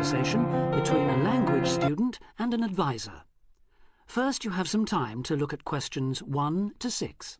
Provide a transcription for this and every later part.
conversation between a language student and an advisor. First, you have some time to look at questions 1 to 6.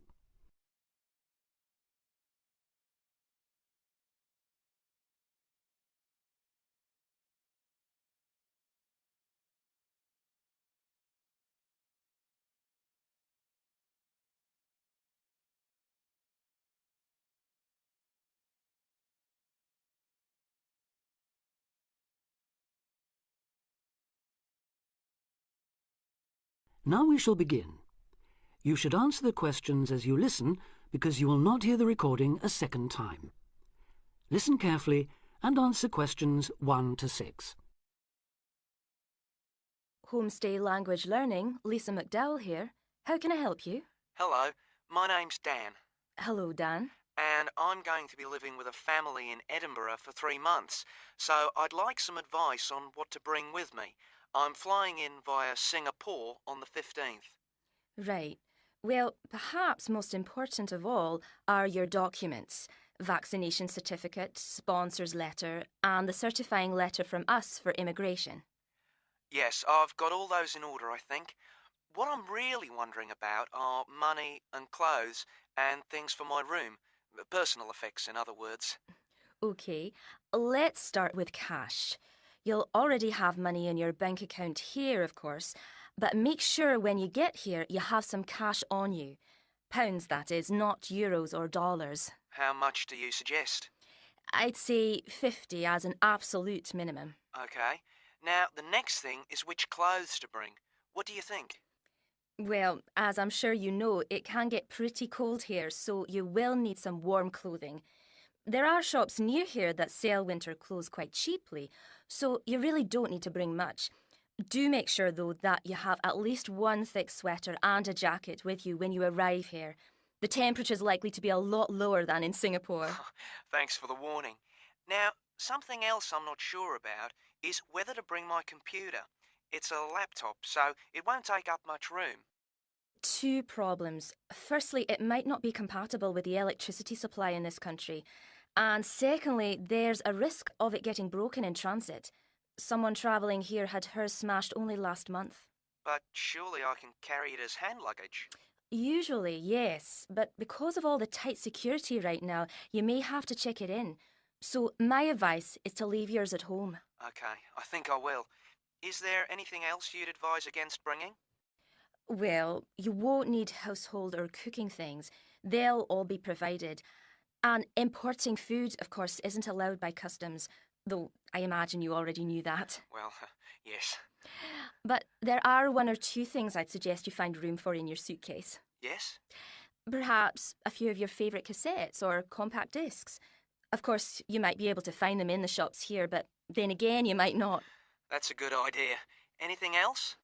Now we shall begin. You should answer the questions as you listen because you will not hear the recording a second time. Listen carefully and answer questions 1 to 6. Homestay Language Learning, Lisa McDowell here. How can I help you? Hello, my name's Dan, Hello, Dan. and I'm going to be living with a family in Edinburgh for 3 months, so I'd like some advice on what to bring with me. I'm flying in via Singapore on the 15th. Right. Well, perhaps most important of all are your documents. Vaccination certificate, sponsor's letter, and the certifying letter from us for immigration. Yes, I've got all those in order, I think. What I'm really wondering about are money and clothes and things for my room. Personal effects, in other words. OK, let's start with cash. You'll already have money in your bank account here, of course, but make sure when you get here you have some cash on you. Pounds, that is, not euros or dollars. How much do you suggest? I'd say 50 as an absolute minimum. OK. Now, the next thing is which clothes to bring. What do you think? Well, as I'm sure you know, it can get pretty cold here, so you will need some warm clothing. There are shops near here that sell winter clothes quite cheaply, so you really don't need to bring much. Do make sure, though, that you have at least one thick sweater and a jacket with you when you arrive here. The temperature's likely to be a lot lower than in Singapore. Thanks for the warning. Now, something else I'm not sure about is whether to bring my computer. It's a laptop, so it won't take up much room. 2 problems. Firstly, it might not be compatible with the electricity supply in this country. And secondly, there's a risk of it getting broken in transit. Someone travelling here had hers smashed only last month. But surely I can carry it as hand luggage. Usually, yes, but because of all the tight security right now, you may have to check it in. So my advice is to leave yours at home. OK, I think I will. Is there anything else you'd advise against bringing? Well, you won't need household or cooking things. They'll all be provided. And importing food, of course, isn't allowed by customs, though I imagine you already knew that. Well, yes. But there are 1 or 2 things I'd suggest you find room for in your suitcase. Yes? Perhaps a few of your favourite cassettes or compact discs. Of course, you might be able to find them in the shops here, but then again, you might not. That's a good idea. Anything else?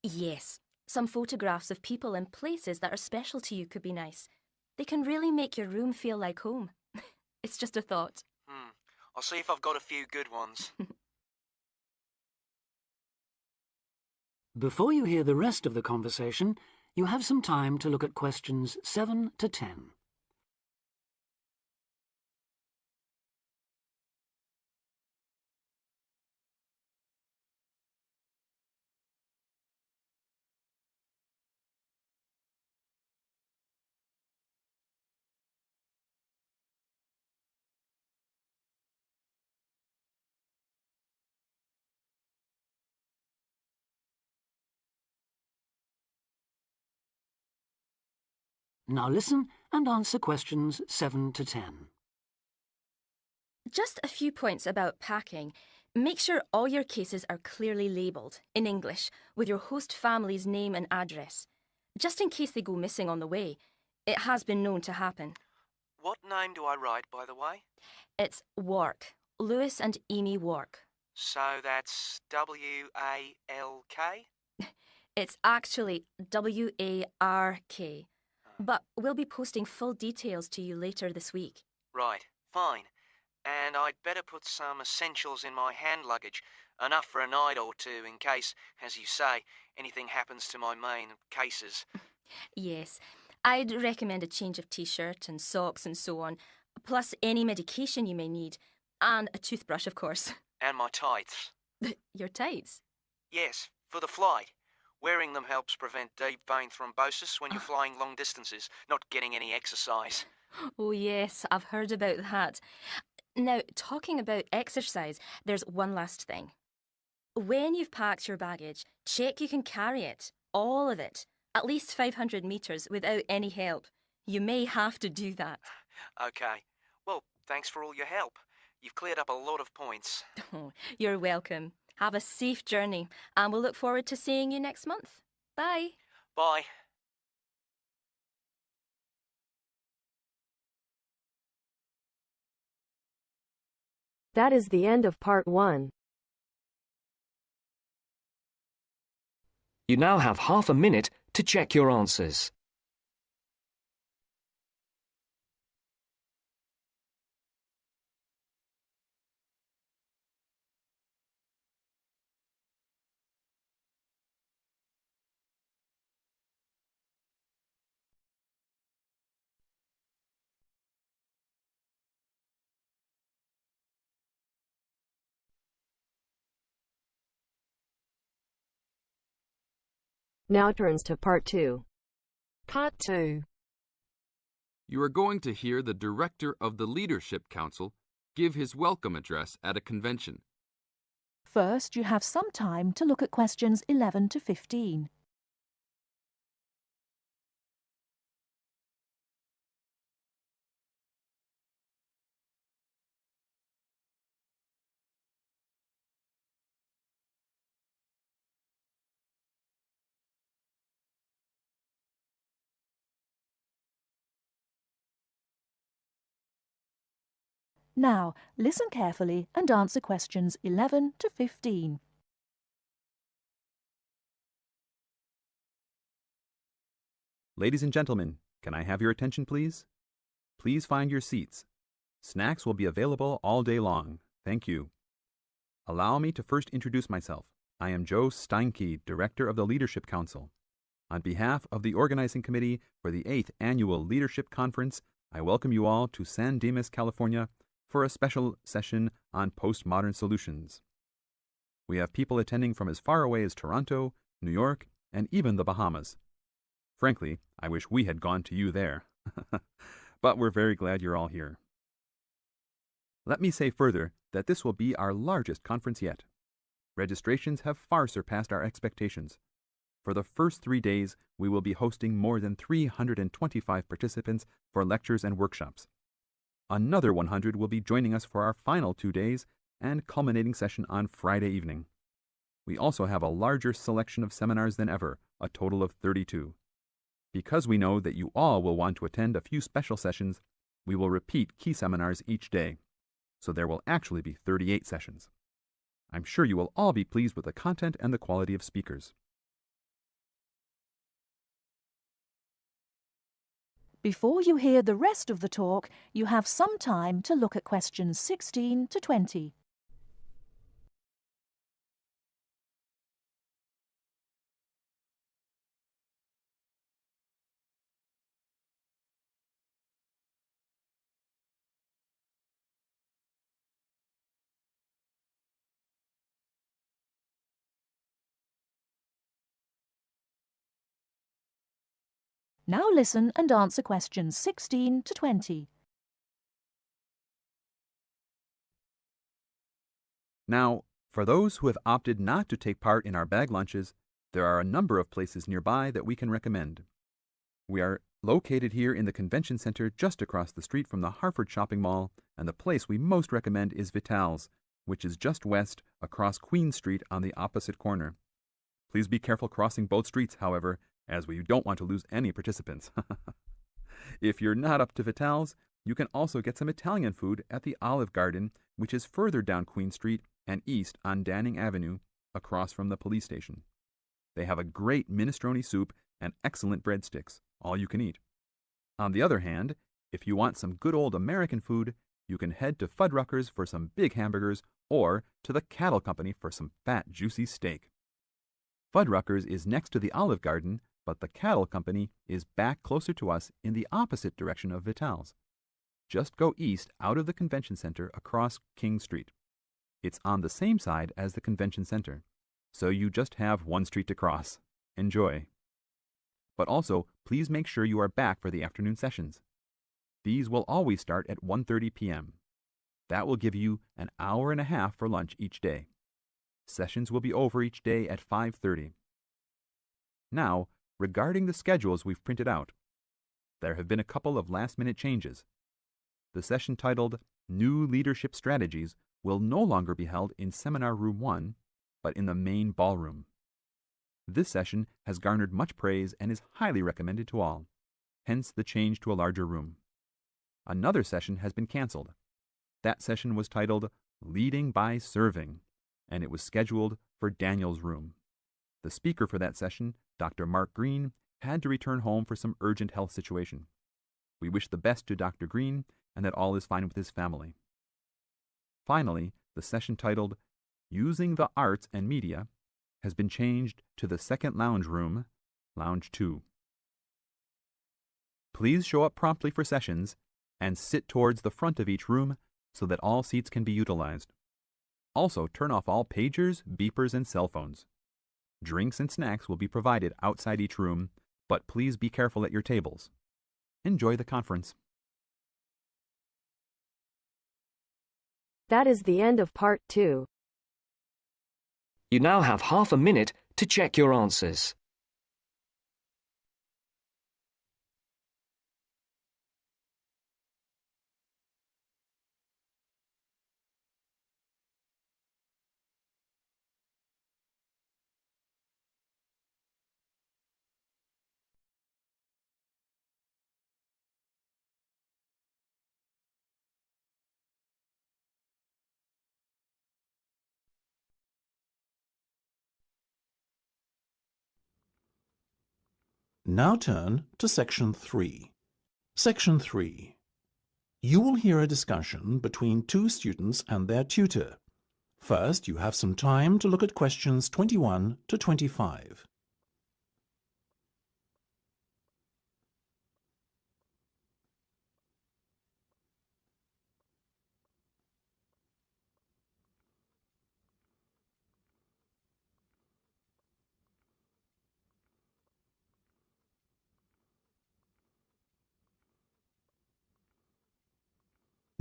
Yes, some photographs of people and places that are special to you could be nice. They can really make your room feel like home. It's just a thought. I'll see if I've got a few good ones. Before you hear the rest of the conversation, you have some time to look at questions 7 to 10. Now listen and answer questions 7 to 10. Just a few points about packing. Make sure all your cases are clearly labelled, in English, with your host family's name and address. Just in case they go missing on the way. It has been known to happen. What name do I write, by the way? It's Wark. Lewis and Amy Wark. So that's W-A-L-K? It's actually W-A-R-K. But we'll be posting full details to you later this week. Right, fine. And I'd better put some essentials in my hand luggage, enough for a night or two in case, as you say, anything happens to my main cases. Yes, I'd recommend a change of t-shirt and socks and so on, plus any medication you may need, and a toothbrush, of course. And my tights. Your tights? Yes, for the flight. Wearing them helps prevent deep vein thrombosis when you're flying long distances, not getting any exercise. Oh, yes, I've heard about that. Now, talking about exercise, there's one last thing. When you've packed your baggage, check you can carry it, all of it, at least 500 metres without any help. You may have to do that. Okay. Well, thanks for all your help. You've cleared up a lot of points. Oh, you're welcome. Have a safe journey, and we'll look forward to seeing you next month. Bye. Bye. That is the end of part 1. You now have half a minute to check your answers. Now turns to part 2. Part 2. You are going to hear the director of the Leadership Council give his welcome address at a convention. First, you have some time to look at questions 11 to 15. Now, listen carefully and answer questions 11 to 15. Ladies and gentlemen, can I have your attention, please? Please find your seats. Snacks will be available all day long. Thank you. Allow me to first introduce myself. I am Joe Steinke, Director of the Leadership Council. On behalf of the Organizing Committee for the 8th Annual Leadership Conference, I welcome you all to San Dimas, California, for a special session on postmodern solutions. We have people attending from as far away as Toronto, New York, and even the Bahamas. Frankly, I wish we had gone to you there. But we're very glad you're all here. Let me say further that this will be our largest conference yet. Registrations have far surpassed our expectations. For the first 3 days, we will be hosting more than 325 participants for lectures and workshops. Another 100 will be joining us for our final 2 days and culminating session on Friday evening. We also have a larger selection of seminars than ever, a total of 32. Because we know that you all will want to attend a few special sessions, we will repeat key seminars each day. So there will actually be 38 sessions. I'm sure you will all be pleased with the content and the quality of speakers. Before you hear the rest of the talk, you have some time to look at questions 16 to 20. Now listen and answer questions 16 to 20. Now, for those who have opted not to take part in our bag lunches, there are a number of places nearby that we can recommend. We are located here in the convention center just across the street from the Harford Shopping Mall, and the place we most recommend is Vital's, which is just west across Queen Street on the opposite corner. Please be careful crossing both streets, however, as we don't want to lose any participants. If you're not up to Vital's, you can also get some Italian food at the Olive Garden, which is further down Queen Street and east on Danning Avenue, across from the police station. They have a great minestrone soup and excellent breadsticks, all you can eat. On the other hand, if you want some good old American food, you can head to Fuddruckers for some big hamburgers or to the Cattle Company for some fat, juicy steak. Fuddruckers is next to the Olive Garden, but the Cattle Company is back closer to us in the opposite direction of Vital's. Just go east out of the convention center across King Street. It's on the same side as the convention center, so you just have one street to cross. Enjoy. But also, please make sure you are back for the afternoon sessions. These will always start at 1:30 p.m. That will give you an hour and a half for lunch each day. Sessions will be over each day at 5:30. Now, regarding the schedules we've printed out, there have been a couple of last-minute changes. The session titled New Leadership Strategies will no longer be held in Seminar Room 1, but in the main ballroom. This session has garnered much praise and is highly recommended to all, hence the change to a larger room. Another session has been canceled. That session was titled Leading by Serving, and it was scheduled for Daniel's room. The speaker for that session, Dr. Mark Green, had to return home for some urgent health situation. We wish the best to Dr. Green and that all is fine with his family. Finally, the session titled Using the Arts and Media has been changed to the second lounge room, Lounge 2. Please show up promptly for sessions and sit towards the front of each room so that all seats can be utilized. Also, turn off all pagers, beepers, and cell phones. Drinks and snacks will be provided outside each room, but please be careful at your tables. Enjoy the conference. That is the end of part 2. You now have half a minute to check your answers. Now turn to Section 3. Section 3. You will hear a discussion between two students and their tutor. First, you have some time to look at questions 21 to 25.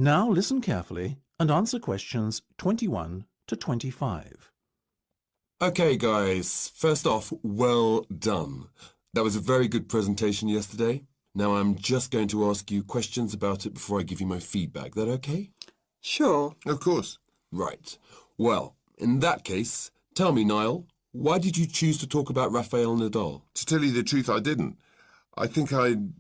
Now listen carefully and answer questions 21 to 25. Okay, guys. First off, well done. That was a very good presentation yesterday. Now I'm just going to ask you questions about it before I give you my feedback. That okay? Sure. Of course. Right. Well, in that case, tell me, Niall, why did you choose to talk about Rafael Nadal? To tell you the truth, I didn't. I think I'd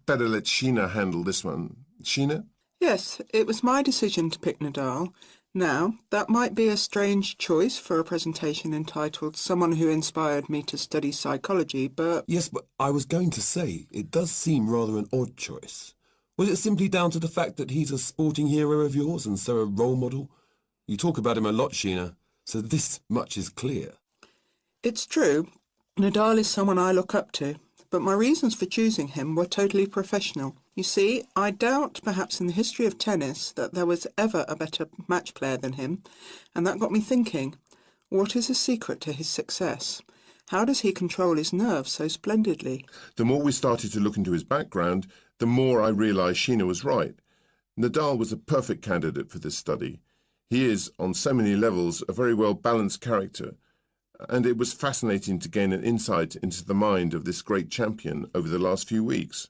better let Sheena handle this one. Sheena? Yes, it was my decision to pick Nadal. Now, that might be a strange choice for a presentation entitled Someone Who Inspired Me to Study Psychology, but... Yes, but I was going to say, it does seem rather an odd choice. Was it simply down to the fact that he's a sporting hero of yours and so a role model? You talk about him a lot, Sheena, so this much is clear. It's true. Nadal is someone I look up to, but my reasons for choosing him were totally professional. You see, I doubt, perhaps in the history of tennis, that there was ever a better match player than him, and that got me thinking, what is the secret to his success? How does he control his nerves so splendidly? The more we started to look into his background, the more I realised Sheena was right. Nadal was a perfect candidate for this study. He is, on so many levels, a very well-balanced character, and it was fascinating to gain an insight into the mind of this great champion over the last few weeks.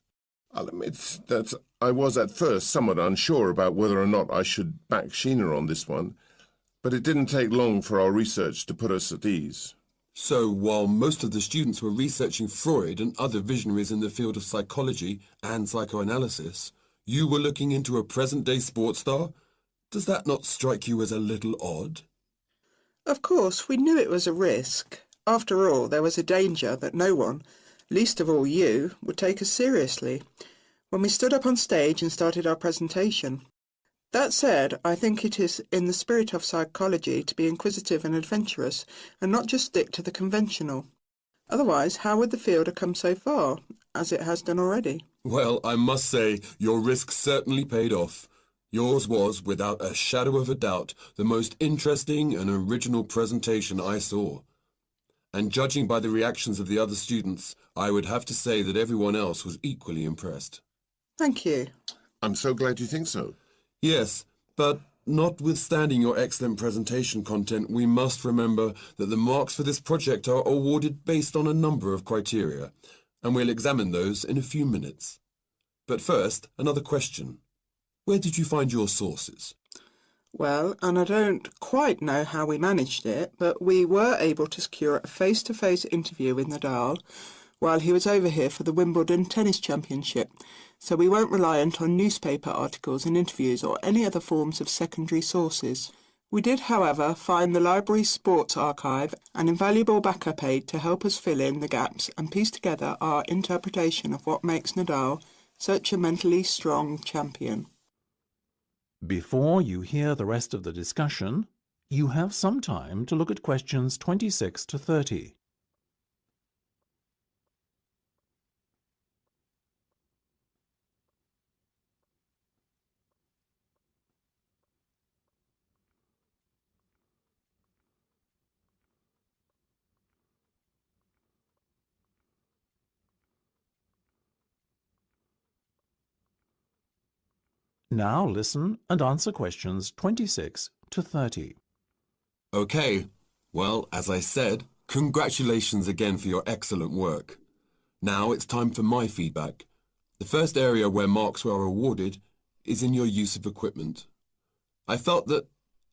I'll admit that I was at first somewhat unsure about whether or not I should back Sheena on this one, but it didn't take long for our research to put us at ease. So, while most of the students were researching Freud and other visionaries in the field of psychology and psychoanalysis, you were looking into a present-day sports star? Does that not strike you as a little odd? Of course, we knew it was a risk. After all, there was a danger that no one, least of all you, would take us seriously when we stood up on stage and started our presentation. That said, I think it is in the spirit of psychology to be inquisitive and adventurous and not just stick to the conventional. Otherwise, how would the field have come so far, as it has done already? Well, I must say, your risk certainly paid off. Yours was, without a shadow of a doubt, the most interesting and original presentation I saw. And judging by the reactions of the other students, I would have to say that everyone else was equally impressed. Thank you. I'm so glad you think so. Yes, but notwithstanding your excellent presentation content, we must remember that the marks for this project are awarded based on a number of criteria, and we'll examine those in a few minutes. But first, another question. Where did you find your sources? Well, and I don't quite know how we managed it, but we were able to secure a face-to-face interview with Nadal while he was over here for the Wimbledon Tennis Championship, so we weren't reliant on newspaper articles and interviews or any other forms of secondary sources. We did, however, find the library's sports archive, an invaluable backup aid to help us fill in the gaps and piece together our interpretation of what makes Nadal such a mentally strong champion. Before you hear the rest of the discussion, you have some time to look at questions 26 to 30. Now listen and answer questions 26 to 30. Okay, well, as I said, congratulations again for your excellent work. Now it's time for my feedback. The first area where marks were awarded is in your use of equipment. I felt that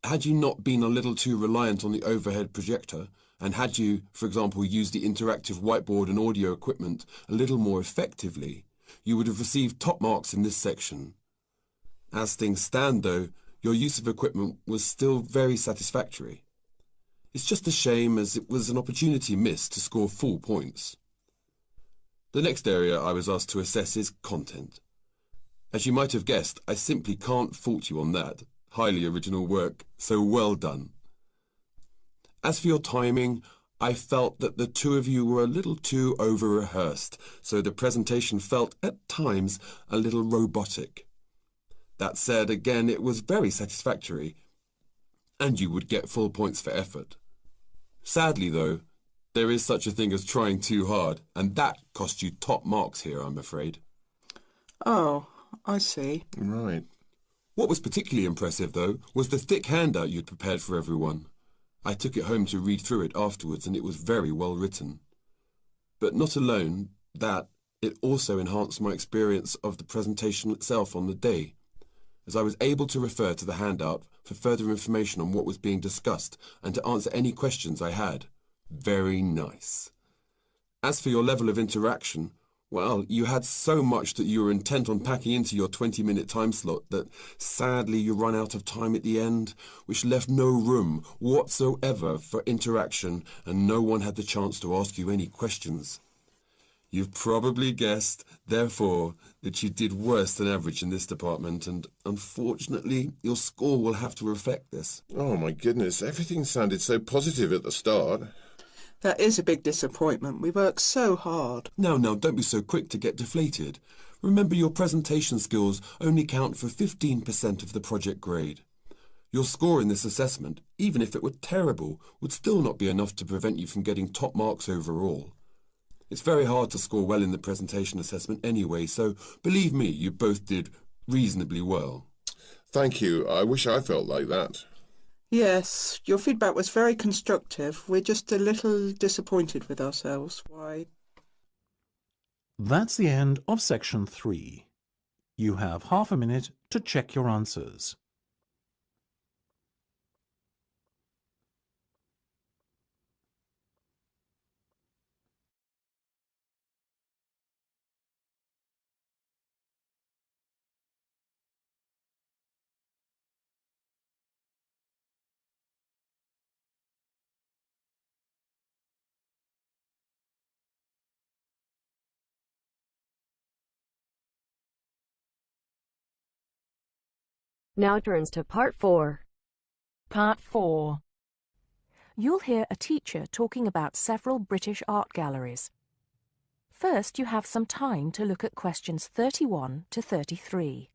had you not been a little too reliant on the overhead projector, and had you, for example, used the interactive whiteboard and audio equipment a little more effectively, you would have received top marks in this section. As things stand, though, your use of equipment was still very satisfactory. It's just a shame as it was an opportunity missed to score full points. The next area I was asked to assess is content. As you might have guessed, I simply can't fault you on that. Highly original work, so well done. As for your timing, I felt that the two of you were a little too over-rehearsed, so the presentation felt at times a little robotic. That said, again, it was very satisfactory, and you would get full points for effort. Sadly, though, there is such a thing as trying too hard, and that cost you top marks here, I'm afraid. Oh, I see. Right. What was particularly impressive, though, was the thick handout you'd prepared for everyone. I took it home to read through it afterwards, and it was very well written. But not alone that, it also enhanced my experience of the presentation itself on the day, as I was able to refer to the handout for further information on what was being discussed and to answer any questions I had. Very nice. As for your level of interaction, well, you had so much that you were intent on packing into your 20-minute time slot that sadly you ran out of time at the end, which left no room whatsoever for interaction and no one had the chance to ask you any questions. You've probably guessed, therefore, that you did worse than average in this department, and unfortunately, your score will have to reflect this. Oh, my goodness. Everything sounded so positive at the start. That is a big disappointment. We worked so hard. Now, don't be so quick to get deflated. Remember, your presentation skills only count for 15% of the project grade. Your score in this assessment, even if it were terrible, would still not be enough to prevent you from getting top marks overall. It's very hard to score well in the presentation assessment anyway, so believe me, you both did reasonably well. Thank you. I wish I felt like that. Yes, your feedback was very constructive. We're just a little disappointed with ourselves. Why? That's the end of section 3. You have half a minute to check your answers. Now turns to Part 4. Part 4. You'll hear a teacher talking about several British art galleries. First, you have some time to look at questions 31 to 33.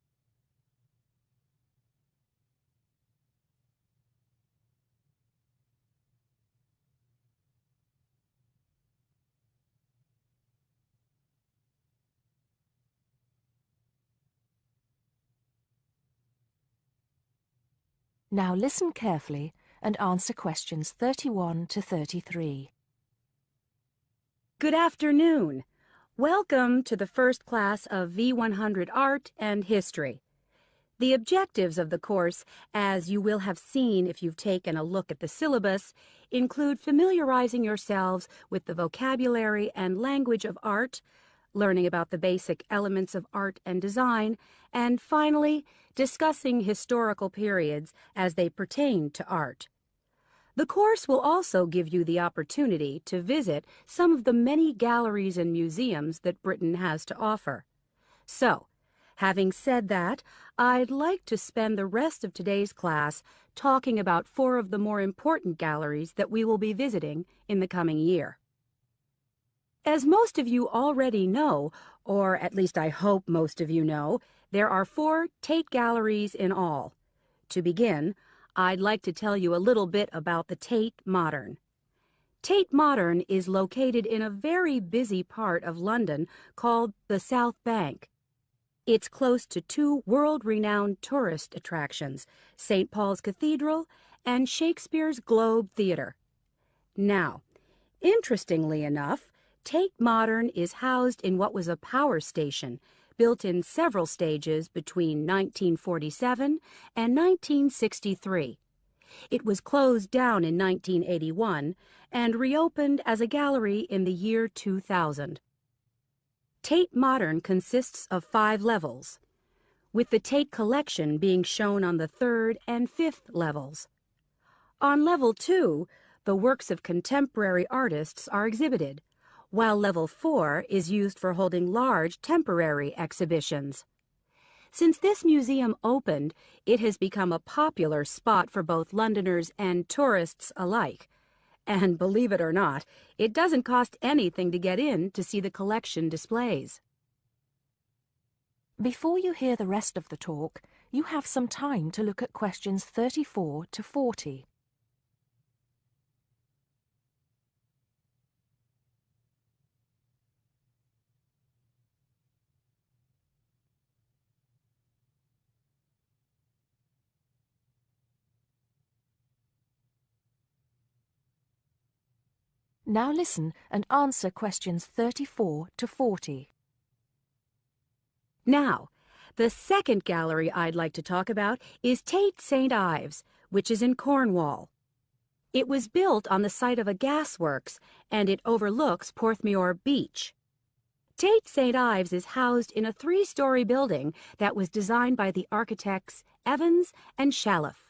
Now listen carefully and answer questions 31 to 33. Good afternoon. Welcome to the first class of V100 Art and History. The objectives of the course, as you will have seen if you've taken a look at the syllabus, include familiarizing yourselves with the vocabulary and language of art, learning about the basic elements of art and design, and finally, discussing historical periods as they pertain to art. The course will also give you the opportunity to visit some of the many galleries and museums that Britain has to offer. So, having said that, I'd like to spend the rest of today's class talking about 4 of the more important galleries that we will be visiting in the coming year. As most of you already know, or at least I hope most of you know, there are 4 Tate galleries in all. To begin, I'd like to tell you a little bit about the Tate Modern. Tate Modern is located in a very busy part of London called the South Bank. It's close to 2 world-renowned tourist attractions, St. Paul's Cathedral and Shakespeare's Globe Theatre. Now, interestingly enough, Tate Modern is housed in what was a power station, built in several stages between 1947 and 1963. It was closed down in 1981 and reopened as a gallery in the year 2000. Tate Modern consists of 5 levels, with the Tate collection being shown on the 3rd and 5th levels. On level 2, the works of contemporary artists are exhibited, while level 4 is used for holding large temporary exhibitions. Since this museum opened, it has become a popular spot for both Londoners and tourists alike. And believe it or not, it doesn't cost anything to get in to see the collection displays. Before you hear the rest of the talk, you have some time to look at questions 34 to 40. Now listen and answer questions 34 to 40. Now, the second gallery I'd like to talk about is Tate St. Ives, which is in Cornwall. It was built on the site of a gasworks, and it overlooks Porthmeor Beach. Tate St. Ives is housed in a 3-story building that was designed by the architects Evans and Shalliff.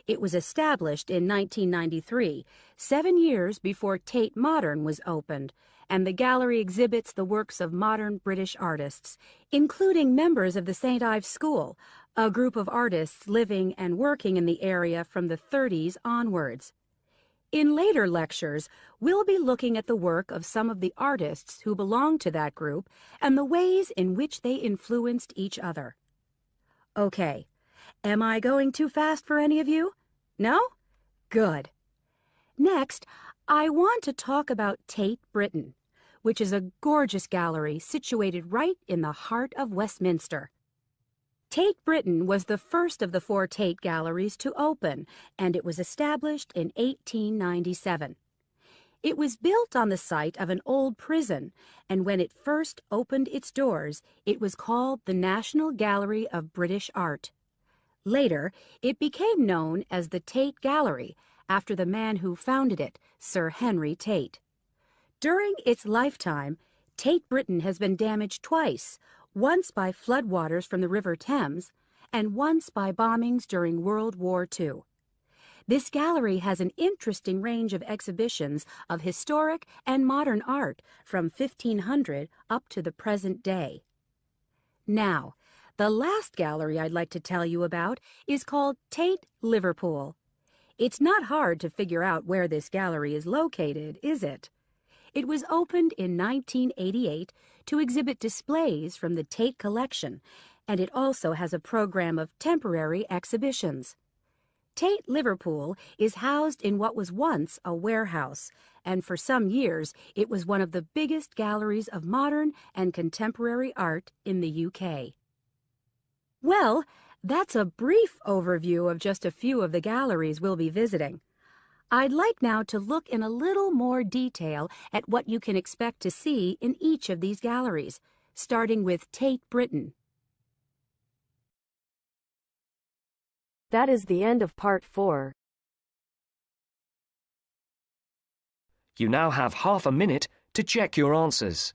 It was established in 1993, 7 years before Tate Modern was opened, and the gallery exhibits the works of modern British artists, including members of the St. Ives School, a group of artists living and working in the area from the 30s onwards. In later lectures, we'll be looking at the work of some of the artists who belong to that group and the ways in which they influenced each other. Okay. Am I going too fast for any of you? No? Good. Next, I want to talk about Tate Britain, which is a gorgeous gallery situated right in the heart of Westminster. Tate Britain was the first of the 4 Tate galleries to open, and it was established in 1897. It was built on the site of an old prison, and when it first opened its doors, it was called the National Gallery of British Art. Later, it became known as the Tate Gallery, after the man who founded it, Sir Henry Tate. During its lifetime, Tate Britain has been damaged twice, once by floodwaters from the River Thames, and once by bombings during World War II. This gallery has an interesting range of exhibitions of historic and modern art from 1500 up to the present day. Now, the last gallery I'd like to tell you about is called Tate Liverpool. It's not hard to figure out where this gallery is located, is it? It was opened in 1988 to exhibit displays from the Tate collection, and it also has a program of temporary exhibitions. Tate Liverpool is housed in what was once a warehouse, and for some years it was one of the biggest galleries of modern and contemporary art in the UK. Well, That's a brief overview of just a few of the galleries we'll be visiting. I'd like now to look in a little more detail at what you can expect to see in each of these galleries, starting with Tate Britain. That is the end of part 4. You now have half a minute to check your answers.